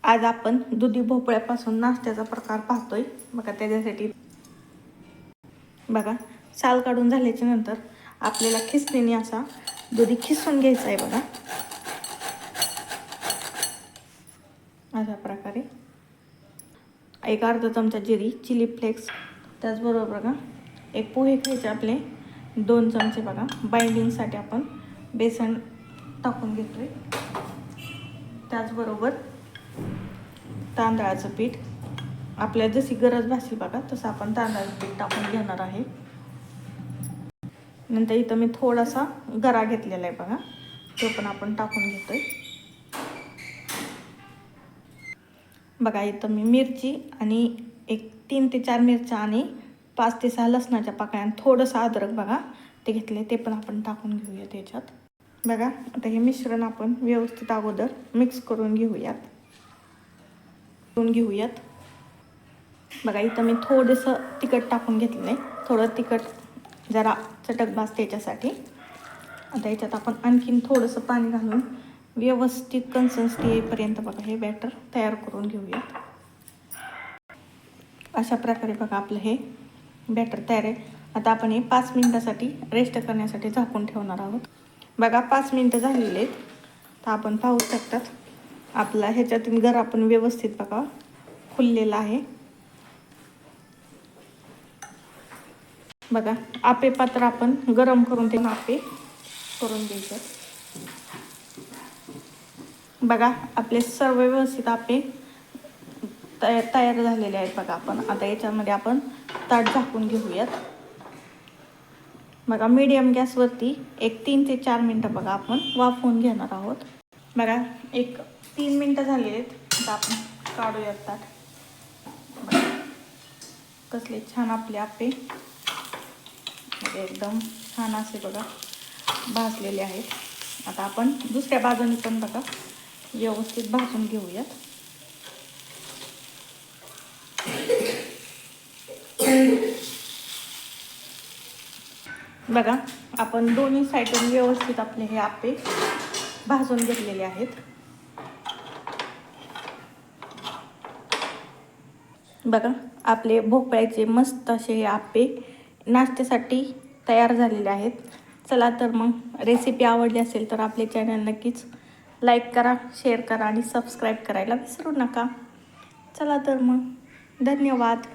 आज आपण दुधी भोपळ्यापासून नाश्त्याचा प्रकार पाहतोय। बघा त्याच्यासाठी बघा साल काढून झाल्याच्या नंतर आपल्याला खिसणीने असा दुधी खिसून घ्यायचा आहे। बघा अशा प्रकारे एक अर्धा चमचा जिरी, चिली फ्लेक्स, त्याचबरोबर बघा एक पोहे खायचे आपले 2 चमचे। बघा बाइंडिंगसाठी आपण बेसन टाकून घेतोय। त्याचबरोबर तांदळाचं पीठ आपल्याला जशी गरज भासेल बघा तसं आपण तांदळाचं पीठ टाकून घेणार आहे। नंतर इथं मी थोडासा गरा घेतलेला आहे बघा, तो पण आपण टाकून घेतोय। बघा इथं मी मिरची आणि एक 3 ते 4 मिरच्या आणि 5 ते 6 लसणाच्या पाकळ्या आणि थोडंसं अद्रक बघा ते घेतले, ते पण आपण टाकून घेऊयात याच्यात। बघा आता हे मिश्रण आपण व्यवस्थित अगोदर मिक्स करून घेऊयात। बघा इथं मी थोडंसं तिखट टाकून घेतलं आहे, थोडं तिखट जरा चटक भासते याच्यासाठी। आता याच्यात आपण आणखीन थोडंसं पाणी घालून व्यवस्थित कन्सिस्टन्सी येईपर्यंत बघा हे बॅटर तयार करून घेऊयात। अशा प्रकारे बघा आपलं हे बॅटर तयार आहे। आता आपण हे 5 मिनिटासाठी रेस्ट करण्यासाठी झाकून ठेवणार आहोत। बघा 5 मिनिटं झालेले आहेत, तर आपण पाहू शकतात आपला ह्याच्यातून गरा आपण व्यवस्थित बघा खुललेला आहे। बघा आपे पात्र आपण गरम करून ते आपे करून घ्यायचे। बघा आपले सर्व व्यवस्थित आपे तयार झालेले आहेत। बघा आपण आता याच्यामध्ये आपण ताट झाकून घेऊयात। बघा मीडियम गॅसवरती एक 3 ते 4 मिनिटं बघा आपण वाफवून घेणार आहोत। बघा एक 3 मिनिटं झालेली आहेत, आता आपण काढूयात ताट। कसले छान आपले आपे एकदम छान असे बघा भाजलेले आहेत। आता आपण दुसऱ्या बाजूने पण बघा व्यवस्थित भाजून घेऊयात। बघा आपण दोन्ही साईडून व्यवस्थित आपले हे आपे भाजून घेतलेले आहेत। बघा आपले भोपळ्याचे मस्त असे हे आपे नाश्त्यासाठी तयार झालेले आहेत। चला तर मग रेसिपी आवडली असेल तर आपले चॅनल नक्कीच लाईक करा, शेअर करा आणि सबस्क्राईब करायला विसरू नका। चला तर मग धन्यवाद।